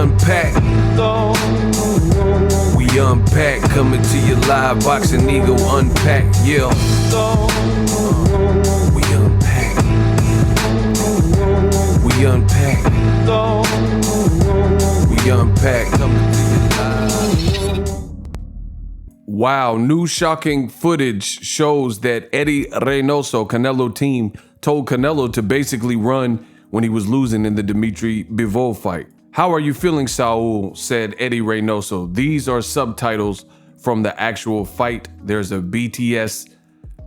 unpack. We unpack, coming to you live, Boxing Ego unpack, yeah. We unpack. We unpack. We unpack, coming to you live. Wow, new shocking footage shows that Eddie Reynoso, Canelo team, told Canelo to basically run when he was losing in the DMITRY Bivol fight. How are you feeling, Saul? Said Eddie Reynoso. These are subtitles from the actual fight. There's a BTS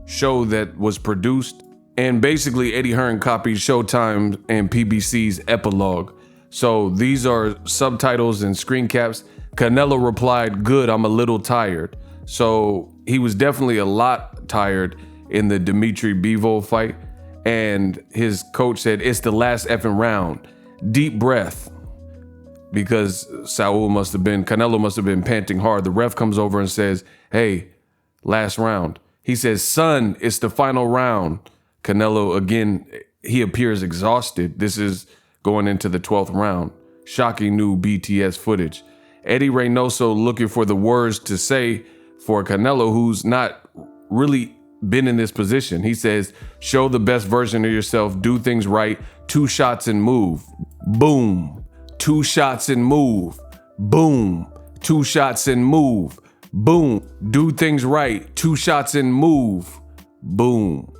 show that was produced, and basically Eddie Hearn copied Showtime and PBC's epilogue. So these are subtitles and screen caps. Canelo replied, "Good, I'm a little tired." So he was definitely a lot tired in the DMITRY Bivol fight. And his coach said, "It's the last effing round. Deep breath." Because Canelo must have been panting hard. The ref comes over and says, "Hey, last round." He says, "Son, it's the final round." Canelo, again, he appears exhausted. This is going into the 12th round. Shocking new BTS footage. Eddie Reynoso looking for the words to say for Canelo, who's not really been in this position. He says, "Show the best version of yourself, do things right, 2 shots and move." Boom. 2 shots and move. Boom. 2 shots and move. Boom. Do things right, 2 shots and move. Boom.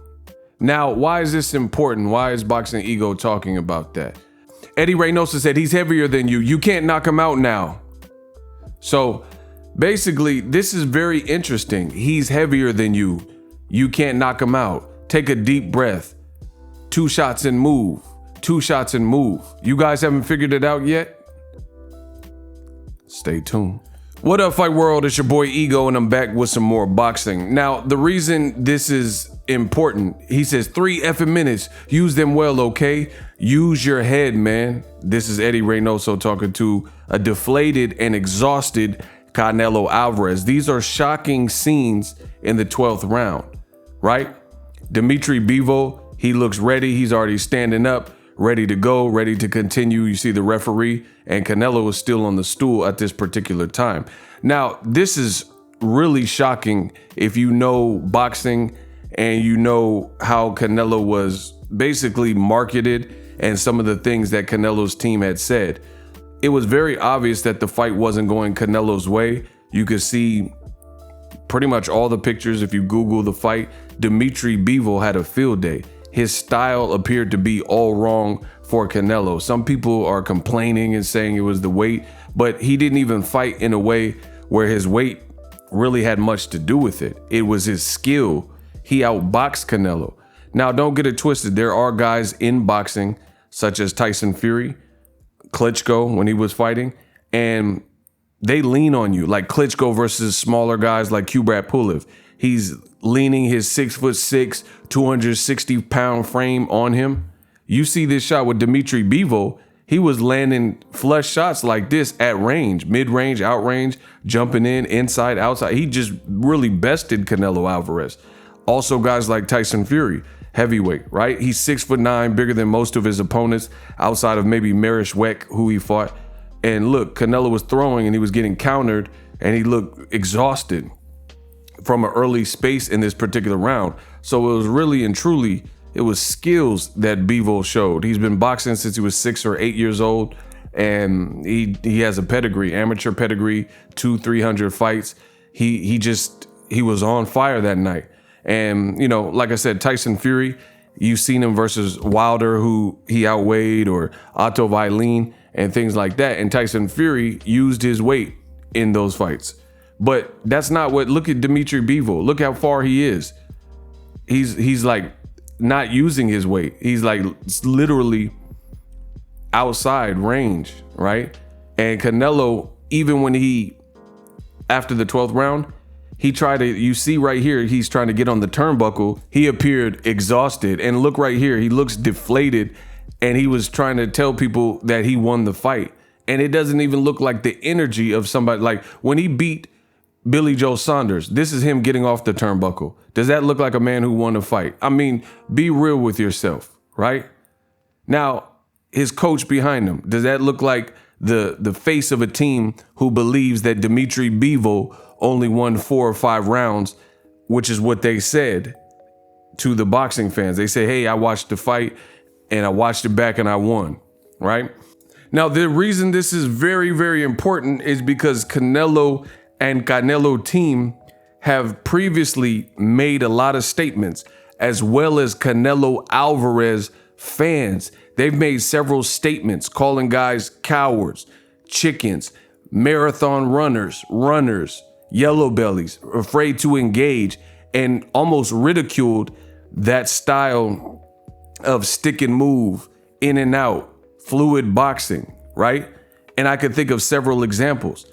Now, why is this important? Why is Boxing Ego talking about that? Eddie Reynoso said he's heavier than you. You can't knock him out now. So basically, this is very interesting. He's heavier than you. You can't knock him out. Take a deep breath. 2 shots and move. 2 shots and move. You guys haven't figured it out yet? Stay tuned. What up, Fight World? It's your boy Ego, and I'm back with some more boxing. Now, the reason this is important, he says 3 effing minutes. Use them well, okay? Use your head, man. This is Eddie Reynoso talking to a deflated and exhausted Canelo Alvarez. These are shocking scenes in the 12th round, right? DMITRY Bivol, he looks ready. He's already standing up, ready to go, ready to continue. You see the referee, and Canelo is still on the stool at this particular time. Now, this is really shocking if you know boxing and you know how Canelo was basically marketed and some of the things that Canelo's team had said. It was very obvious that the fight wasn't going Canelo's way. You could see pretty much all the pictures. If you Google the fight, DMITRY Bivol had a field day. His style appeared to be all wrong for Canelo. Some people are complaining and saying it was the weight, but he didn't even fight in a way where his weight really had much to do with it. It was his skill. He outboxed Canelo. Now, don't get it twisted. There are guys in boxing, such as Tyson Fury, Klitschko when he was fighting, and they lean on you, like Klitschko versus smaller guys like Kubrat Pulev. He's leaning his 6'6", 260-pound frame on him. You see this shot with DMITRY Bivol. He was landing flush shots like this at range, mid-range, out-range, jumping in, inside, outside. He just really bested Canelo Alvarez. Also guys like Tyson Fury, heavyweight, right? He's 6'9", bigger than most of his opponents outside of maybe Marish Weck, who he fought. And look, Canelo was throwing and he was getting countered and he looked exhausted from an early space in this particular round. So it was really and truly, it was skills that Bivol showed. He's been boxing since he was 6 or 8 years old, and he has a pedigree, amateur pedigree, 200-300 fights. He was on fire that night. And, you know, like I said, Tyson Fury, you've seen him versus Wilder, who he outweighed, or Otto Wallin and things like that. And Tyson Fury used his weight in those fights. But that's not what, look at DMITRY Bivol. Look how far he is. He's like not using his weight. He's like literally outside range, right? And Canelo, even when after the 12th round, he tried to, you see right here, he's trying to get on the turnbuckle. He appeared exhausted, and look right here, he looks deflated, and he was trying to tell people that he won the fight. And it doesn't even look like the energy of somebody, like when he beat Billy Joe Saunders, this is him getting off the turnbuckle. Does that look like a man who won a fight? I mean, be real with yourself, right? Now, his coach behind him, does that look like the face of a team who believes that Dimitri Bivol only won 4 or 5 rounds, which is what they said to the boxing fans. They say, hey, I watched the fight and I watched it back and I won, right? Now, the reason this is very, very important is because Canelo and Canelo team have previously made a lot of statements, as well as Canelo Alvarez fans. They've made several statements calling guys cowards, chickens, marathon runners, yellow bellies, afraid to engage, and almost ridiculed that style of stick and move, in and out, fluid boxing, right? And I could think of several examples.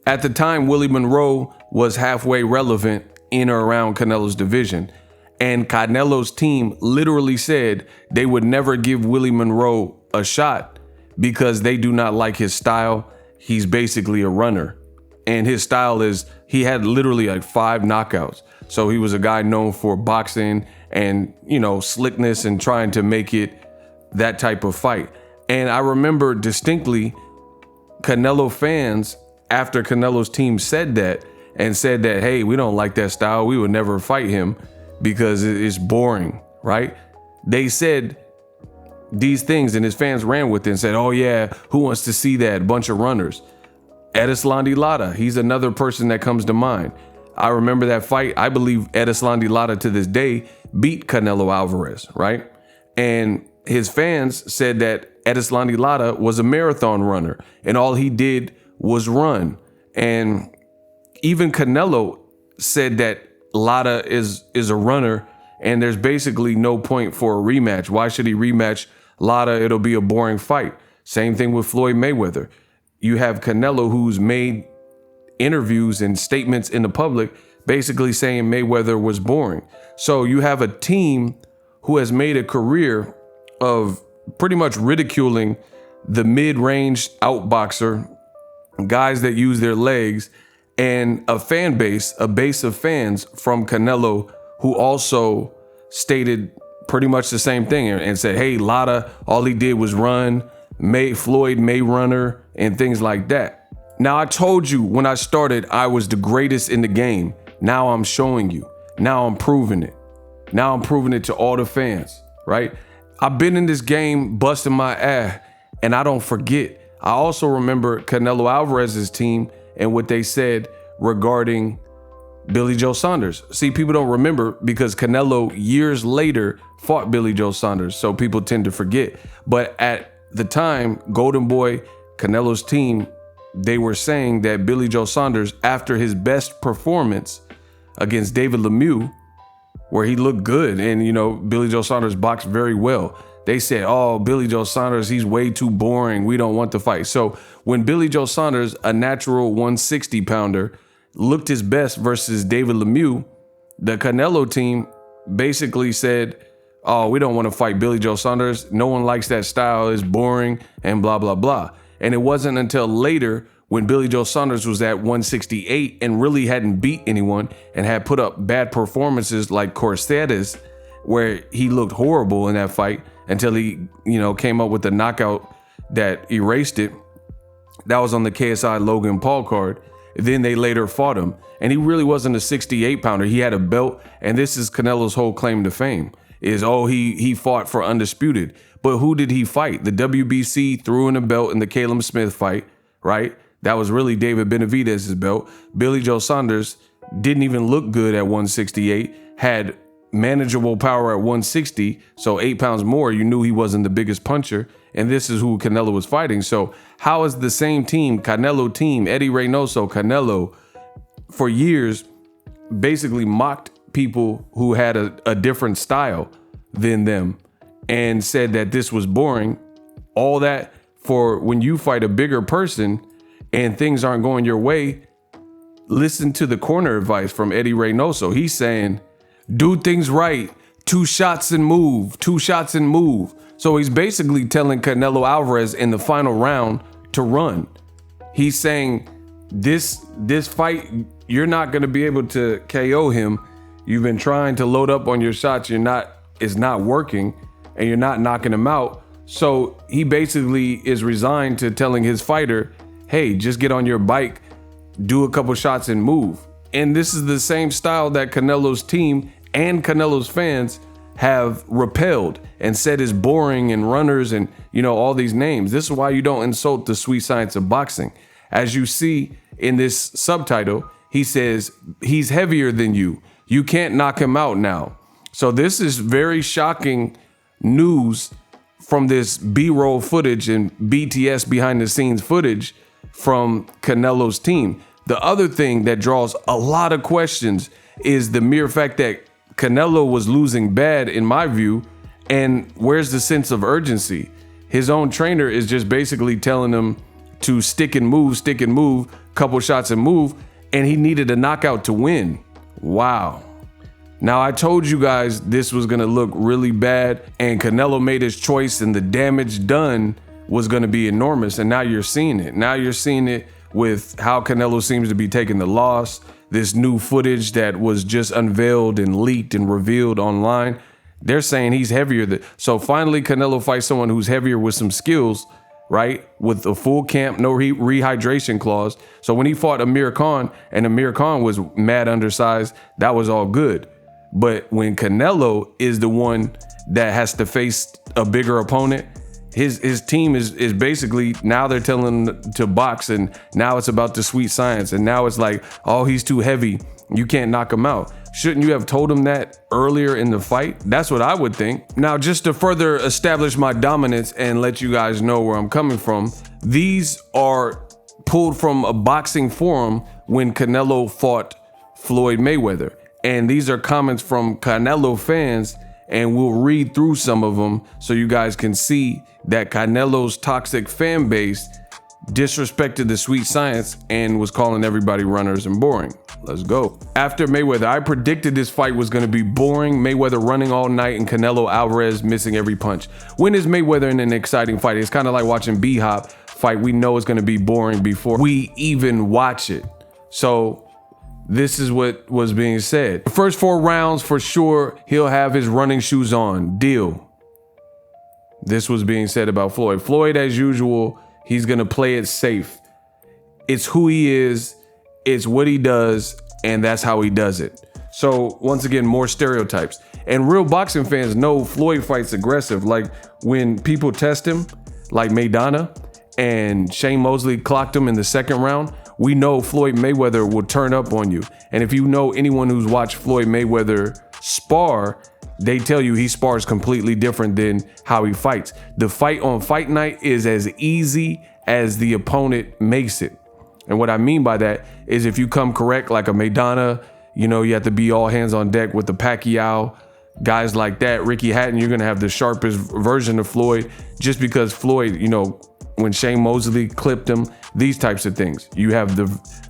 At the time, Willie Monroe was halfway relevant in or around Canelo's division. And Canelo's team literally said they would never give Willie Monroe a shot because they do not like his style. He's basically a runner. And his style is, he had literally like 5 knockouts. So he was a guy known for boxing and, you know, slickness and trying to make it that type of fight. And I remember distinctly Canelo fans, after Canelo's team said that and said that, hey, we don't like that style, we would never fight him because it's boring, right? They said these things and his fans ran with it and said, oh yeah, who wants to see that? Bunch of runners. Lara, he's another person that comes to mind. I remember that fight. I believe Lara to this day beat Canelo Alvarez, right? And his fans said that Lara was a marathon runner and all he did was run. And even Canelo said that Lara is a runner and there's basically no point for a rematch. Why should he rematch Lara? It'll be a boring fight. Same thing with Floyd Mayweather. You have Canelo, who's made interviews and statements in the public basically saying Mayweather was boring. So you have a team who has made a career of pretty much ridiculing the mid-range outboxer, guys that use their legs, and a fan base, a base of fans from Canelo who also stated pretty much the same thing and said, hey, Lara, all he did was run, Floyd May runner, and things like that. Now, I told you when I started, I was the greatest in the game. Now I'm showing you. Now I'm proving it. Now I'm proving it to all the fans, right? I've been in this game busting my ass and I don't forget. I also remember Canelo Alvarez's team and what they said regarding Billy Joe Saunders. See, people don't remember because Canelo years later fought Billy Joe Saunders, so people tend to forget. But at the time, Golden Boy, Canelo's team, they were saying that Billy Joe Saunders, after his best performance against David Lemieux, where he looked good and, you know, Billy Joe Saunders boxed very well, they said, oh, Billy Joe Saunders, he's way too boring. We don't want to fight. So when Billy Joe Saunders, a natural 160 pounder, looked his best versus David Lemieux, the Canelo team basically said, oh, we don't want to fight Billy Joe Saunders. No one likes that style. It's boring and blah, blah, blah. And it wasn't until later when Billy Joe Saunders was at 168 and really hadn't beat anyone and had put up bad performances like Corsetas, where he looked horrible in that fight until he, you know, came up with the knockout that erased it. That was on the KSI Logan Paul card. Then they later fought him. And he really wasn't a 68 pounder. He had a belt. And this is Canelo's whole claim to fame is, oh, he fought for undisputed. But who did he fight? The WBC threw in a belt in the Caleb Smith fight, right? That was really David Benavidez's belt. Billy Joe Saunders didn't even look good at 168, had manageable power at 160, so 8 pounds more, you knew he wasn't the biggest puncher, and this is who Canelo was fighting. So how is the same team, Canelo team, Eddie Reynoso, Canelo, for years basically mocked people who had a different style than them and said that this was boring? All that for when you fight a bigger person and things aren't going your way. Listen to the corner advice from Eddie Reynoso. He's saying, do things right. 2 shots and move. 2 shots and move. So he's basically telling Canelo Alvarez in the final round to run. He's saying this fight, you're not going to be able to KO him. You've been trying to load up on your shots. It's not working and you're not knocking him out. So he basically is resigned to telling his fighter, hey, just get on your bike, do a couple shots and move. And this is the same style that Canelo's team and Canelo's fans have repelled and said is boring, and runners and, you know, all these names. This is why you don't insult the sweet science of boxing. As you see in this subtitle, he says, he's heavier than you. You can't knock him out now. So this is very shocking news from this B-roll footage and BTS behind the scenes footage from Canelo's team. The other thing that draws a lot of questions is the mere fact that Canelo was losing bad, in my view, and where's the sense of urgency? His own trainer is just basically telling him to stick and move, couple shots and move, and he needed a knockout to win. Wow. Now, I told you guys this was gonna look really bad, and Canelo made his choice, and the damage done was gonna be enormous, and now you're seeing it. Now you're seeing it with how Canelo seems to be taking the loss. This new footage that was just unveiled and leaked and revealed online, they're saying he's heavier. So finally, Canelo fights someone who's heavier with some skills, right? With a full camp, no rehydration clause. So when he fought Amir Khan, and Amir Khan was mad undersized, that was all good. But when Canelo is the one that has to face a bigger opponent, his team is basically, now they're telling him to box, and now it's about the sweet science, and now it's like, oh, he's too heavy, you can't knock him out. Shouldn't you have told him that earlier in the fight? That's what I would think. Now, just to further establish my dominance and let you guys know where I'm coming from, these are pulled from a boxing forum when Canelo fought Floyd Mayweather. And these are comments from Canelo fans, and we'll read through some of them so you guys can see that Canelo's toxic fan base disrespected the sweet science and was calling everybody runners and boring. Let's go. After Mayweather, I predicted this fight was going to be boring. Mayweather running all night and Canelo Alvarez missing every punch. When is Mayweather in an exciting fight? It's kind of like watching B-Hop fight. We know it's going to be boring before we even watch it. So this is what was being said. The first 4 rounds, for sure, he'll have his running shoes on. Deal. This was being said about Floyd. Floyd, as usual, he's going to play it safe. It's who he is. It's what he does. And that's how he does it. So once again, more stereotypes. And real boxing fans know Floyd fights aggressive. Like when people test him, like Maidana and Shane Mosley clocked him in the 2nd round, we know Floyd Mayweather will turn up on you. And if you know anyone who's watched Floyd Mayweather spar, they tell you he spars completely different than how he fights. The fight on fight night is as easy as the opponent makes it. And what I mean by that is if you come correct, like a Maidana, you know, you have to be all hands on deck with the Pacquiao, guys like that. Ricky Hatton, you're gonna have the sharpest version of Floyd, just because Floyd, you know, when Shane Mosley clipped him, these types of things. You have the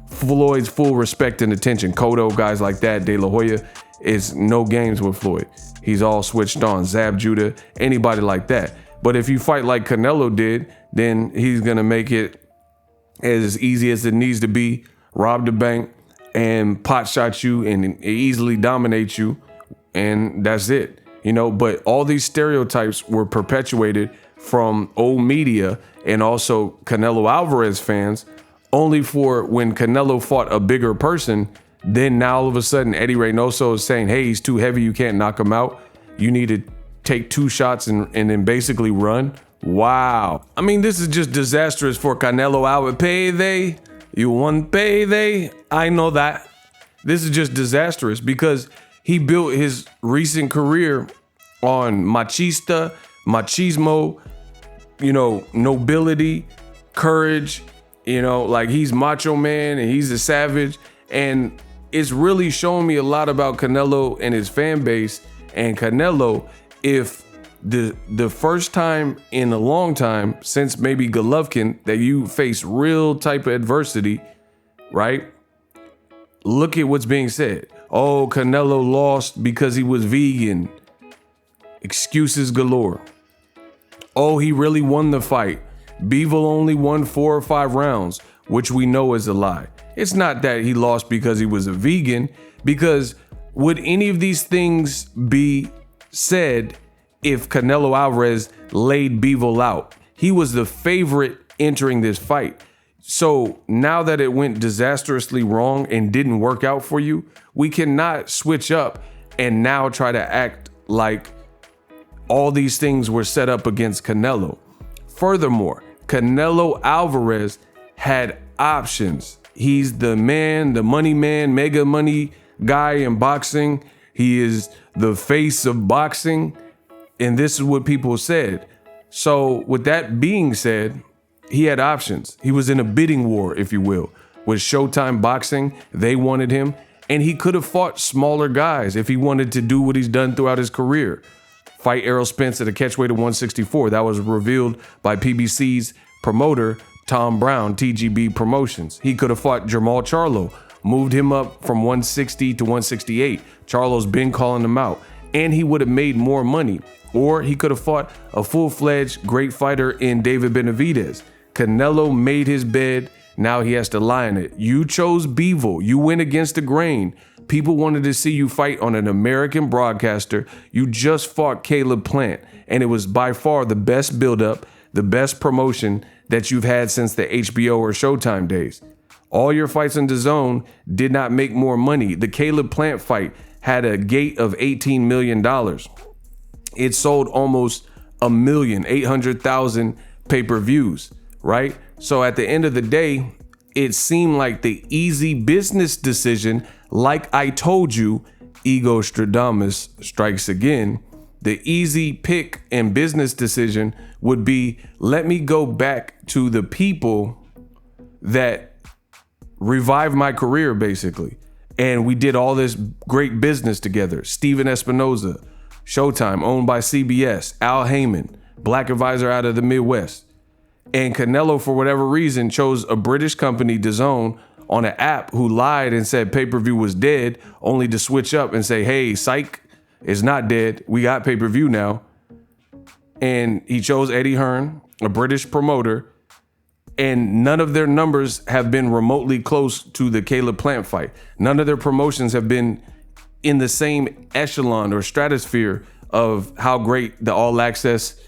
Floyd's full respect and attention. Cotto, guys like that, De La Hoya, is no games with Floyd. He's all switched on. Zab Judah, anybody like that. But if you fight like Canelo did, then he's gonna make it as easy as it needs to be, rob the bank and pot shot you and easily dominate you, and that's it. You know, but all these stereotypes were perpetuated from old media and also Canelo Alvarez fans, only for when Canelo fought a bigger person, then now all of a sudden Eddie Reynoso is saying, hey, he's too heavy, you can't knock him out. You need to take 2 shots and then basically run. Wow. I mean, this is just disastrous for Canelo Alvarez. Payday, you want payday? I know that. This is just disastrous because he built his recent career on machismo, you know, nobility, courage, you know, like he's macho man and he's a savage. And it's really showing me a lot about Canelo and his fan base. And Canelo, if the first time in a long time since maybe Golovkin that you face real type of adversity, right? Look at what's being said. Oh, Canelo lost because he was vegan. Excuses galore. Oh, he really won the fight. Bivol only won 4 or 5 rounds, which we know is a lie. It's not that he lost because he was a vegan, because would any of these things be said if Canelo Alvarez laid Bivol out. He was the favorite entering this fight. So now that it went disastrously wrong and didn't work out for you, we cannot switch up and now try to act like all these things were set up against Canelo. Furthermore, Canelo Alvarez had options. He's the man, the money man, mega money guy in boxing. He is the face of boxing. And this is what people said. So with that being said, he had options. He was in a bidding war, if you will, with Showtime Boxing. They wanted him, and he could have fought smaller guys if he wanted to do what he's done throughout his career. Fight Errol Spence at a catchweight of 164. That was revealed by PBC's promoter, Tom Brown, TGB Promotions. He could have fought Jermall Charlo, moved him up from 160 to 168. Charlo's been calling him out, and he would have made more money. Or he could have fought a full-fledged great fighter in David Benavidez. Canelo made his bed. Now he has to lie in it. You chose Bivol. You went against the grain. People wanted to see you fight on an American broadcaster. You just fought Caleb Plant, and it was by far the best buildup, the best promotion that you've had since the HBO or Showtime days. All your fights on DAZN did not make more money. The Caleb Plant fight had a gate of $18 million. It sold almost 1,800,000 pay-per-views, right? So at the end of the day, it seemed like the easy business decision, like I told you, Ego Stradamus strikes again. The easy pick and business decision would be, let me go back to the people that revived my career, basically. And we did all this great business together. Steven Espinoza, Showtime, owned by CBS, Al Heyman, black advisor out of the Midwest. And Canelo, for whatever reason, chose a British company, DAZN, on an app who lied and said pay-per-view was dead, only to switch up and say, hey, psych, it's not dead. We got pay-per-view now. And he chose Eddie Hearn, a British promoter, and none of their numbers have been remotely close to the Caleb Plant fight. None of their promotions have been in the same echelon or stratosphere of how great the All Access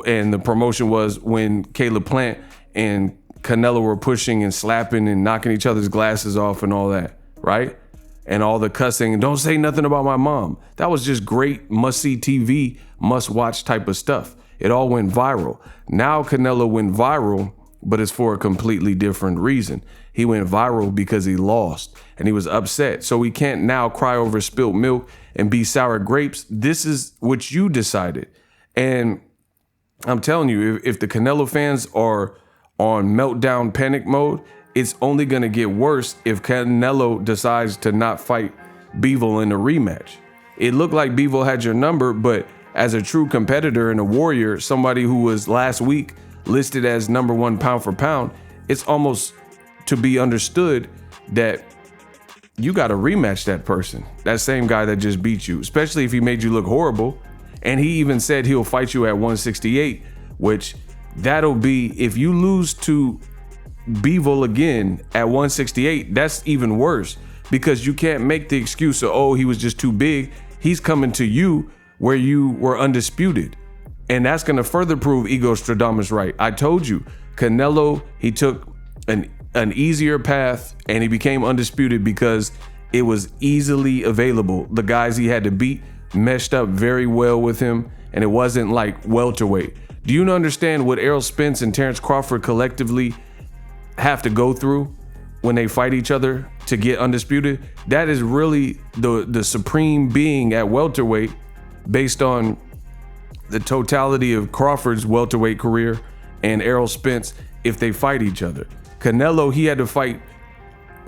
and the promotion was when Caleb Plant and Canelo were pushing and slapping and knocking each other's glasses off and all that, right? And all the cussing and don't say nothing about my mom. That was just great must-see TV, must-watch type of stuff. It all went viral. Now Canelo went viral, but it's for a completely different reason. He went viral because he lost and he was upset. So we can't now cry over spilt milk and be sour grapes. This is what you decided. And I'm telling you, if the Canelo fans are on meltdown panic mode, it's only going to get worse if Canelo decides to not fight Bivol in a rematch. It looked like Bivol had your number, but as a true competitor and a warrior, somebody who was last week listed as #1 pound for pound, it's almost to be understood that you got to rematch that person, that same guy that just beat you, especially if he made you look horrible. And he even said he'll fight you at 168, which that'll be, if you lose to Bivol again at 168, that's even worse, because you can't make the excuse of, oh, he was just too big. He's coming to you where you were undisputed. And that's going to further prove Ego Stradamus right. I told you, Canelo, he took an easier path and he became undisputed because it was easily available. The guys he had to beat meshed up very well with him, and it wasn't like welterweight. Do you understand what Errol Spence and Terrence Crawford collectively have to go through when they fight each other to get undisputed? That is really the supreme being at welterweight, based on the totality of Crawford's welterweight career and Errol Spence if they fight each other. Canelo, he had to fight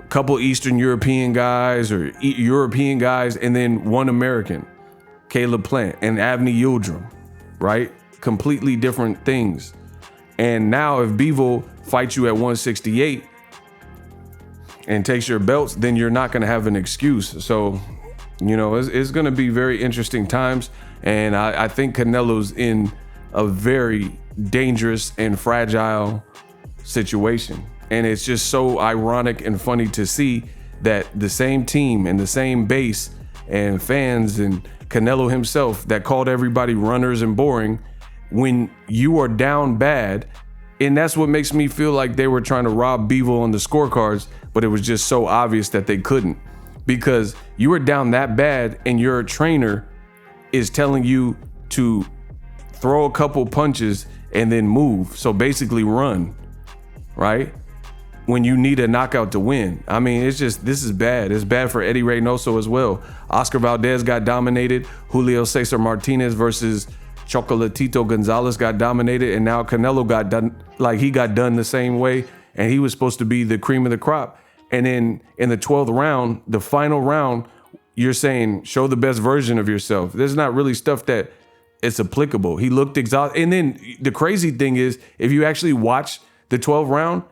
a couple Eastern European guys or European guys and then one American, Caleb Plant and Avni Yildirim, right? Completely different things. And now if Bivol fights you at 168 and takes your belts, then you're not going to have an excuse. So, you know, it's going to be very interesting times. And I think Canelo's in a very dangerous and fragile situation. And it's just so ironic and funny to see that the same team and the same base and fans and Canelo himself that called everybody runners and boring when you are down bad. And that's what makes me feel like they were trying to rob Bivol on the scorecards, but it was just so obvious that they couldn't, because you were down that bad and your trainer is telling you to throw a couple punches and then move. So basically run, right? When you need a knockout to win. I mean, it's just, this is bad. It's bad for Eddie Reynoso as well. Oscar Valdez got dominated. Julio Cesar Martinez versus Chocolatito Gonzalez got dominated, and now Canelo got done, like he got done the same way, and he was supposed to be the cream of the crop. And then in the 12th round, the final round, you're saying, show the best version of yourself. There's not really stuff that it's applicable. He looked exhausted. And then the crazy thing is, if you actually watch the 12th round,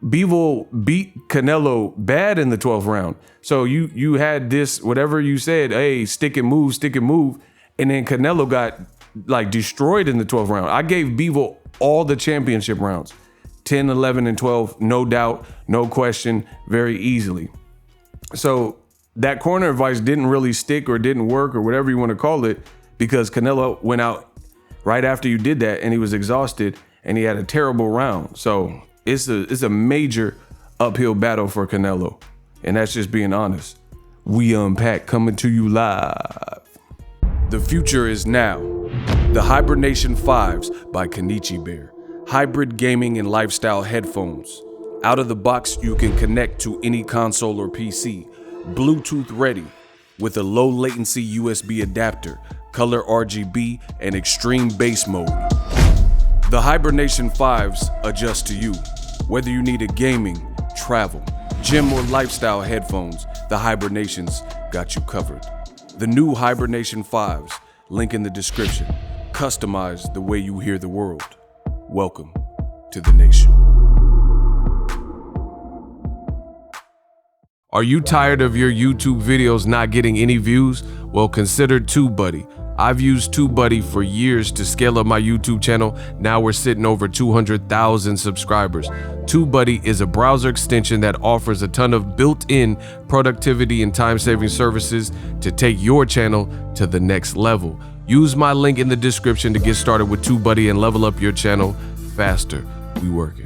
Bivol beat Canelo bad in the 12th round. So you had this, whatever you said, hey, stick and move. And then Canelo got like destroyed in the 12th round. I gave Bivol all the championship rounds, 10, 11, and 12, no doubt, no question, very easily. So that corner advice didn't really stick or didn't work or whatever you want to call it, because Canelo went out right after you did that and he was exhausted and he had a terrible round. So it's a major uphill battle for Canelo, and that's just being honest. We Unpack coming to you live. The future is now. The Hibernation 5s by Kenichi Bear. Hybrid gaming and lifestyle headphones. Out of the box, you can connect to any console or PC. Bluetooth ready with a low latency USB adapter, color RGB, and extreme bass mode. The Hibernation 5s adjust to you. Whether you need a gaming, travel, gym, or lifestyle headphones, the Hibernations got you covered. The new Hibernation 5s, link in the description. Customize the way you hear the world. Welcome to the nation. Are you tired of your YouTube videos not getting any views? Well, consider TubeBuddy. I've used TubeBuddy for years to scale up my YouTube channel. Now we're sitting over 200,000 subscribers. TubeBuddy is a browser extension that offers a ton of built-in productivity and time-saving services to take your channel to the next level. Use my link in the description to get started with TubeBuddy and level up your channel faster. We working.